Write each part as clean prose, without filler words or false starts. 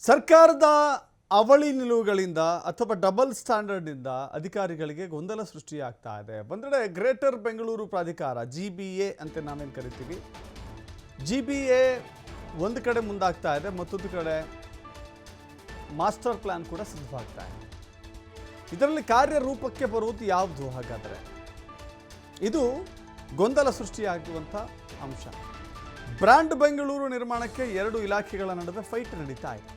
ಸರ್ಕಾರದ ಅವಳಿ ನಿಲುವುಗಳಿಂದ ಅಥವಾ ಡಬಲ್ ಸ್ಟ್ಯಾಂಡರ್ಡ್ನಿಂದ ಅಧಿಕಾರಿಗಳಿಗೆ ಗೊಂದಲ ಸೃಷ್ಟಿಯಾಗ್ತಾ ಇದೆ. ಒಂದೆಡೆ ಗ್ರೇಟರ್ ಬೆಂಗಳೂರು ಪ್ರಾಧಿಕಾರ GBA ಅಂತ ನಾವೇನು ಕರಿತೀವಿ, GBA ಒಂದು ಕಡೆ ಮುಂದಾಗ್ತಾ ಇದೆ, ಮತ್ತೊಂದು ಕಡೆ ಮಾಸ್ಟರ್ ಪ್ಲಾನ್ ಕೂಡ ಸಿದ್ಧವಾಗ್ತಾ ಇದೆ. ಇದರಲ್ಲಿ ಕಾರ್ಯರೂಪಕ್ಕೆ ಬರುವುದು ಯಾವುದು? ಹಾಗಾದರೆ ಇದು ಗೊಂದಲ ಸೃಷ್ಟಿಯಾಗುವಂಥ ಅಂಶ. ಬ್ರ್ಯಾಂಡ್ ಬೆಂಗಳೂರು ನಿರ್ಮಾಣಕ್ಕೆ ಎರಡು ಇಲಾಖೆಗಳ ನಡುವೆ ಫೈಟ್ ನಡೀತಾ ಇದೆ.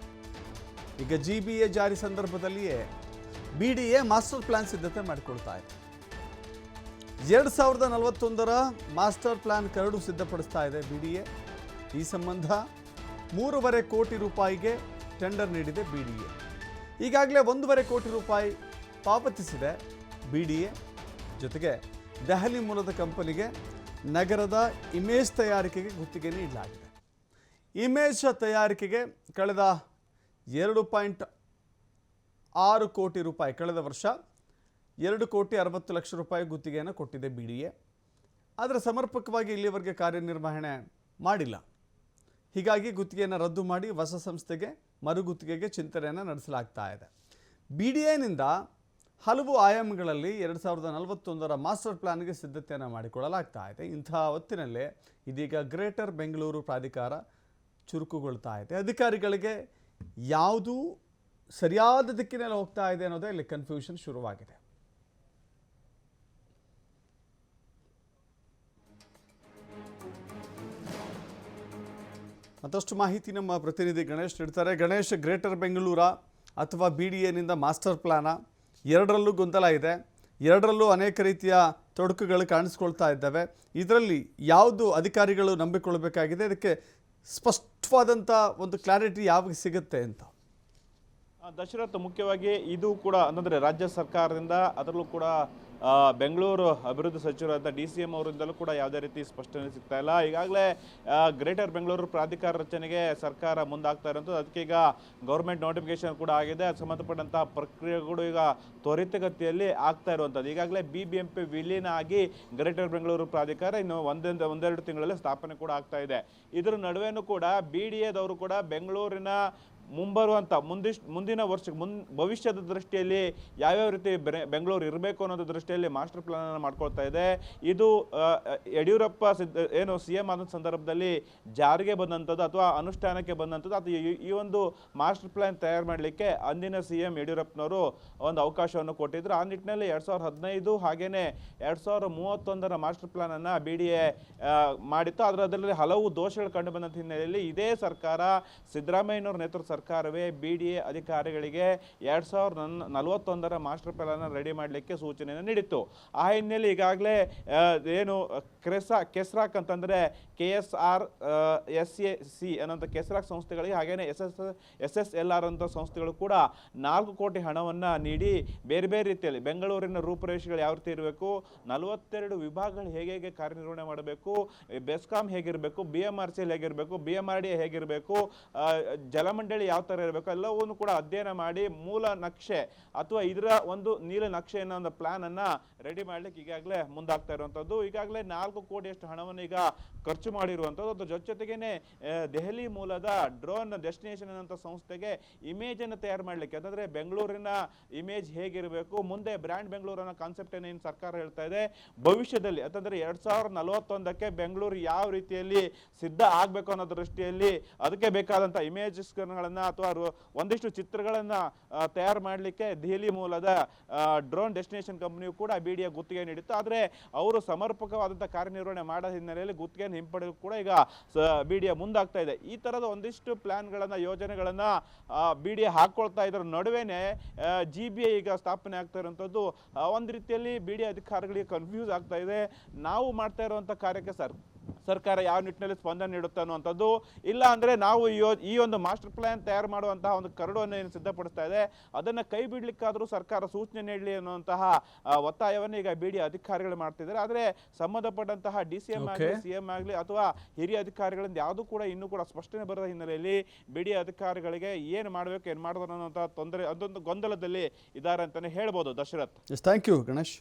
ಈಗ GBA ಜಾರಿ ಸಂದರ್ಭದಲ್ಲಿಯೇ BDA ಮಾಸ್ಟರ್ ಪ್ಲಾನ್ ಸಿದ್ಧತೆ ಮಾಡಿಕೊಳ್ತಾ ಇದೆ. 2041ರ ಮಾಸ್ಟರ್ ಪ್ಲಾನ್ ಕರಡು ಸಿದ್ಧಪಡಿಸ್ತಾ ಇದೆ BDA. ಈ ಸಂಬಂಧ 3.5 ಕೋಟಿ ರೂಪಾಯಿಗೆ ಟೆಂಡರ್ ನೀಡಿದೆ BDA. ಈಗಾಗಲೇ 1.5 ಕೋಟಿ ರೂಪಾಯಿ ಪಾವತಿಸಿದೆ BDA. ಜೊತೆಗೆ ದೆಹಲಿ ಮೂಲದ ಕಂಪನಿಗೆ ನಗರದ ಇಮೇಜ್ ತಯಾರಿಕೆಗೆ ಗುತ್ತಿಗೆ ನೀಡಲಾಗಿದೆ. ಇಮೇಜ್ ತಯಾರಿಕೆಗೆ ಕಳೆದ 2.6 ಕೋಟಿ ರೂಪಾಯಿ, ಕಳೆದ ವರ್ಷ 2,60,00,000 ರೂಪಾಯಿ ಗುತ್ತಿಗೆಯನ್ನು ಕೊಟ್ಟಿದೆ BDA. ಆದರೆ ಸಮರ್ಪಕವಾಗಿ ಇಲ್ಲಿವರೆಗೆ ಕಾರ್ಯನಿರ್ವಹಣೆ ಮಾಡಿಲ್ಲ. ಹೀಗಾಗಿ ಗುತ್ತಿಗೆಯನ್ನು ರದ್ದು ಮಾಡಿ ಹೊಸ ಸಂಸ್ಥೆಗೆ ಮರುಗುತ್ತಿಗೆಗೆ ಚಿಂತನೆಯನ್ನು ನಡೆಸಲಾಗ್ತಾ ಇದೆ. BDAನಿಂದ ಹಲವು ಆಯಾಮಗಳಲ್ಲಿ 2041ರ ಮಾಸ್ಟರ್ ಪ್ಲಾನ್ಗೆ ಸಿದ್ಧತೆಯನ್ನು ಮಾಡಿಕೊಳ್ಳಲಾಗ್ತಾ ಇದೆ. ಇಂಥ ಹೊತ್ತಿನಲ್ಲೇ ಇದೀಗ ಗ್ರೇಟರ್ ಬೆಂಗಳೂರು ಪ್ರಾಧಿಕಾರ ಚುರುಕುಗೊಳ್ತಾ ಇದೆ. ಅಧಿಕಾರಿಗಳಿಗೆ ಯಾವುದು ಸರಿಯಾದ ದಿಕ್ಕಿನಲ್ಲಿ ಹೋಗ್ತಾ ಇದೆ ಅನ್ನೋದೇ ಇಲ್ಲಿ ಕನ್ಫ್ಯೂಷನ್ ಶುರುವಾಗಿದೆ. ಮತ್ತಷ್ಟು ಮಾಹಿತಿ ನಮ್ಮ ಪ್ರತಿನಿಧಿ ಗಣೇಶ್ ನೀಡ್ತಾರೆ. ಗಣೇಶ್, ಗ್ರೇಟರ್ ಬೆಂಗಳೂರ ಅಥವಾ BDAನಿಂದ ಮಾಸ್ಟರ್ ಪ್ಲಾನ, ಎರಡರಲ್ಲೂ ಗೊಂದಲ ಇದೆ, ಎರಡರಲ್ಲೂ ಅನೇಕ ರೀತಿಯ ತೊಡಕುಗಳು ಕಾಣಿಸ್ಕೊಳ್ತಾ ಇದ್ದಾವೆ. ಇದರಲ್ಲಿ ಯಾವುದು ಅಧಿಕಾರಿಗಳು ನಂಬಿಕೊಳ್ಳಬೇಕಾಗಿದೆ? ಇದಕ್ಕೆ ಸ್ಪಷ್ಟವಾದಂಥ ಒಂದು ಕ್ಲಾರಿಟಿ ಯಾವಾಗ ಸಿಗುತ್ತೆ ಅಂತ? ದಶರಥ್, ಮುಖ್ಯವಾಗಿ ಇದು ಕೂಡ ಅಂದರೆ ರಾಜ್ಯ ಸರ್ಕಾರದಿಂದ, ಅದರಲ್ಲೂ ಕೂಡ ಬೆಂಗಳೂರು ಅಭಿವೃದ್ಧಿ ಸಚಿವರಾದ DCM ಅವರಿಂದಲೂ ಕೂಡ ಯಾವುದೇ ರೀತಿ ಸ್ಪಷ್ಟನೆ ಸಿಗ್ತಾ ಇಲ್ಲ. ಈಗಾಗಲೇ ಗ್ರೇಟರ್ ಬೆಂಗಳೂರು ಪ್ರಾಧಿಕಾರ ರಚನೆಗೆ ಸರ್ಕಾರ ಮುಂದಾಗ್ತಾ ಇರೋಂಥದ್ದು. ಅದಕ್ಕೆ ಈಗ ಗೌರ್ಮೆಂಟ್ ನೋಟಿಫಿಕೇಶನ್ ಕೂಡ ಆಗಿದೆ. ಅದು ಸಂಬಂಧಪಟ್ಟಂತಹ ಪ್ರಕ್ರಿಯೆಗಳು ಈಗ ತ್ವರಿತಗತಿಯಲ್ಲಿ ಆಗ್ತಾ ಇರುವಂಥದ್ದು. ಈಗಾಗಲೇ BBMP ವಿಲೀನ ಆಗಿ ಗ್ರೇಟರ್ ಬೆಂಗಳೂರು ಪ್ರಾಧಿಕಾರ ಇನ್ನು ಒಂದೆರಡು ತಿಂಗಳಲ್ಲಿ ಸ್ಥಾಪನೆ ಕೂಡ ಆಗ್ತಾ ಇದೆ. ಇದರ ನಡುವೆನೂ ಕೂಡ BDAದವರು ಕೂಡ ಬೆಂಗಳೂರಿನ ಮುಂಬರುವಂಥ ಮುಂದಿನ ವರ್ಷಕ್ಕೆ ಭವಿಷ್ಯದ ದೃಷ್ಟಿಯಲ್ಲಿ ಯಾವ್ಯಾವ ರೀತಿ ಬೆಂಗಳೂರು ಇರಬೇಕು ಅನ್ನೋದ್ರ ದೃಷ್ಟಿಯಲ್ಲಿ ಮಾಸ್ಟರ್ ಪ್ಲಾನ್ ಮಾಡ್ಕೊಳ್ತಾ ಇದೆ. ಇದು ಯಡಿಯೂರಪ್ಪ ಏನು CM ಆದ ಸಂದರ್ಭದಲ್ಲಿ ಜಾರಿಗೆ ಬಂದಂಥದ್ದು ಅಥವಾ ಅನುಷ್ಠಾನಕ್ಕೆ ಬಂದಂಥದ್ದು. ಅದು ಈ ಒಂದು ಮಾಸ್ಟರ್ ಪ್ಲಾನ್ ತಯಾರು ಮಾಡಲಿಕ್ಕೆ ಅಂದಿನ CM ಯಡಿಯೂರಪ್ಪನವರು ಒಂದು ಅವಕಾಶವನ್ನು ಕೊಟ್ಟಿದ್ರು. ಆ ನಿಟ್ಟಿನಲ್ಲಿ 2015 ಹಾಗೇನೆ 2031ರ ಮಾಸ್ಟರ್ ಪ್ಲಾನನ್ನು BDA ಮಾಡಿತ್ತು. ಅದರಲ್ಲಿ ಹಲವು ದೋಷಗಳು ಕಂಡು ಬಂದಂಥ ಹಿನ್ನೆಲೆಯಲ್ಲಿ ಇದೇ ಸರ್ಕಾರ, ಸಿದ್ದರಾಮಯ್ಯನವರ ನೇತೃತ್ವದ ಸರ್ಕಾರವೇ BDA ಅಧಿಕಾರಿಗಳಿಗೆ 2041ರ ಮಾಸ್ಟರ್ ಪ್ಲಾನ್ ರೆಡಿ ಮಾಡಲಿಕ್ಕೆ ಸೂಚನೆಯನ್ನು ನೀಡಿತ್ತು. ಆ ಹಿನ್ನೆಲೆ ಈಗಾಗಲೇ ಏನು ಕೆಸ್ರಾಕ್ ಅಂತಂದರೆ KSR SAC ಅನ್ನೋಂಥ ಕೆಸ್ರಾಕ್ ಸಂಸ್ಥೆಗಳಿಗೆ ಹಾಗೇನೆ SSLR ಅಂತ ಸಂಸ್ಥೆಗಳು ಕೂಡ 4 ಕೋಟಿ ಹಣವನ್ನು ನೀಡಿ ಬೇರೆ ಬೇರೆ ರೀತಿಯಲ್ಲಿ ಬೆಂಗಳೂರಿನ ರೂಪುರೇಷೆಗಳು ಯಾವ ರೀತಿ ಇರಬೇಕು, 42 ವಿಭಾಗಗಳು ಹೇಗೆ ಕಾರ್ಯನಿರ್ವಹಣೆ ಮಾಡಬೇಕು, ಬೆಸ್ಕಾಂ ಹೇಗಿರಬೇಕು, BMRCL ಹೇಗಿರಬೇಕು, BMRDA ಹೇಗಿರಬೇಕು, ಜಲಮಂಡಳಿ ಯಾವ ಥರ ಇರಬೇಕು, ಎಲ್ಲವನ್ನೂ ಕೂಡ ಅಧ್ಯಯನ ಮಾಡಿ ಮೂಲ ನಕ್ಷೆ ಅಥವಾ ಇದರ ಒಂದು ನೀಲ ನಕ್ಷೆ ಅನ್ನೋ ಒಂದು ಪ್ಲಾನನ್ನು ರೆಡಿ ಮಾಡಲಿಕ್ಕೆ ಈಗಾಗಲೇ ಮುಂದಾಗ್ತಾ ಇರುವಂಥದ್ದು. ಈಗಾಗಲೇ 4 ಕೋಟಿಯಷ್ಟು ಹಣವನ್ನು ಈಗ ಖರ್ಚು ಮಾಡಿರುವಂಥದ್ದು. ಅದ್ರ ಜೊತೆಗೇನೆ ದೆಹಲಿ ಮೂಲದ ಡ್ರೋನ್ ಡೆಸ್ಟಿನೇಷನ್ ಅನ್ನೋ ಸಂಸ್ಥೆಗೆ ಇಮೇಜನ್ನು ತಯಾರು ಮಾಡಲಿಕ್ಕೆ, ಅಂತಂದರೆ ಬೆಂಗಳೂರಿನ ಇಮೇಜ್ ಹೇಗಿರಬೇಕು, ಮುಂದೆ ಬ್ರ್ಯಾಂಡ್ ಬೆಂಗಳೂರು ಅನ್ನೋ ಕಾನ್ಸೆಪ್ಟ್ ಏನು ಸರ್ಕಾರ ಹೇಳ್ತಾ ಇದೆ, ಭವಿಷ್ಯದಲ್ಲಿ ಅಂತಂದರೆ 2041ಕ್ಕೆ ಬೆಂಗಳೂರು ಯಾವ ರೀತಿಯಲ್ಲಿ ಸಿದ್ಧ ಆಗಬೇಕು ಅನ್ನೋ ದೃಷ್ಟಿಯಲ್ಲಿ ಅದಕ್ಕೆ ಬೇಕಾದಂಥ ಇಮೇಜಸ್ಗಳನ್ನು ಅಥವಾ ಒಂದಿಷ್ಟು ಚಿತ್ರಗಳನ್ನು ತಯಾರು ಮಾಡಲಿಕ್ಕೆ ದೆಹಲಿ ಮೂಲದ ಡ್ರೋನ್ ಡೆಸ್ಟಿನೇಷನ್ ಕಂಪನಿಯು ಕೂಡ BDA ಗುತ್ತಿಗೆ ನೀಡಿತ್ತು. ಆದರೆ ಅವರು ಸಮರ್ಪಕವಾದಂಥ ಕಾರ್ಯನಿರ್ವಹಣೆ ಮಾಡೋ ಹಿನ್ನೆಲೆಯಲ್ಲಿ ಗುತ್ತಿಗೆಯನ್ನು ಹಿಂಪಡೆದು ಕೂಡ ಈಗ BDA ಮುಂದಾಗ್ತಾ ಇದೆ. ಈ ಥರದ ಒಂದಿಷ್ಟು ಪ್ಲಾನ್ಗಳನ್ನು, ಯೋಜನೆಗಳನ್ನು BDA ಹಾಕ್ಕೊಳ್ತಾ ಇದ್ರ ನಡುವೆನೇ GBA ಈಗ ಸ್ಥಾಪನೆ ಆಗ್ತಾ ಇರುವಂಥದ್ದು ಒಂದು ರೀತಿಯಲ್ಲಿ BDA ಅಧಿಕಾರಿಗಳಿಗೆ ಕನ್ಫ್ಯೂಸ್ ಆಗ್ತಾ ಇದೆ. ನಾವು ಮಾಡ್ತಾ ಇರುವಂಥ ಕಾರ್ಯಕ್ಕೆ ಸರ್ಕಾರ ಯಾವ ನಿಟ್ಟಿನಲ್ಲಿ ಸ್ಪಂದನೆ ನೀಡುತ್ತೆ ಅನ್ನುವಂಥದ್ದು, ಇಲ್ಲ ಅಂದರೆ ನಾವು ಈ ಒಂದು ಮಾಸ್ಟರ್ ಪ್ಲಾನ್ ತಯಾರು ಮಾಡುವಂತಹ ಒಂದು ಕರಡನ್ನು ಏನು ಸಿದ್ಧಪಡಿಸ್ತಾ ಇದೆ ಅದನ್ನು ಕೈ ಬಿಡಲಿಕ್ಕಾದರೂ ಸರ್ಕಾರ ಸೂಚನೆ ನೀಡಲಿ ಅನ್ನುವಂತಹ ಒತ್ತಾಯವನ್ನು ಈಗ BDA ಅಧಿಕಾರಿಗಳು ಮಾಡ್ತಿದ್ದಾರೆ. ಆದರೆ ಸಂಬಂಧಪಟ್ಟಂತಹ DCM ಆಗಲಿ, CM ಆಗಲಿ ಅಥವಾ ಹಿರಿಯ ಅಧಿಕಾರಿಗಳಿಂದ ಯಾವುದೂ ಕೂಡ ಇನ್ನೂ ಕೂಡ ಸ್ಪಷ್ಟನೆ ಬರದ ಹಿನ್ನೆಲೆಯಲ್ಲಿ BDA ಅಧಿಕಾರಿಗಳಿಗೆ ಏನು ಮಾಡಬೇಕು, ಏನು ಮಾಡೋದು ಅನ್ನೋಂಥ ತೊಂದರೆ, ಅದೊಂದು ಗೊಂದಲದಲ್ಲಿ ಇದ್ದಾರೆ ಅಂತಲೇ ಹೇಳ್ಬೋದು. Dasharath, thank you Ganesh.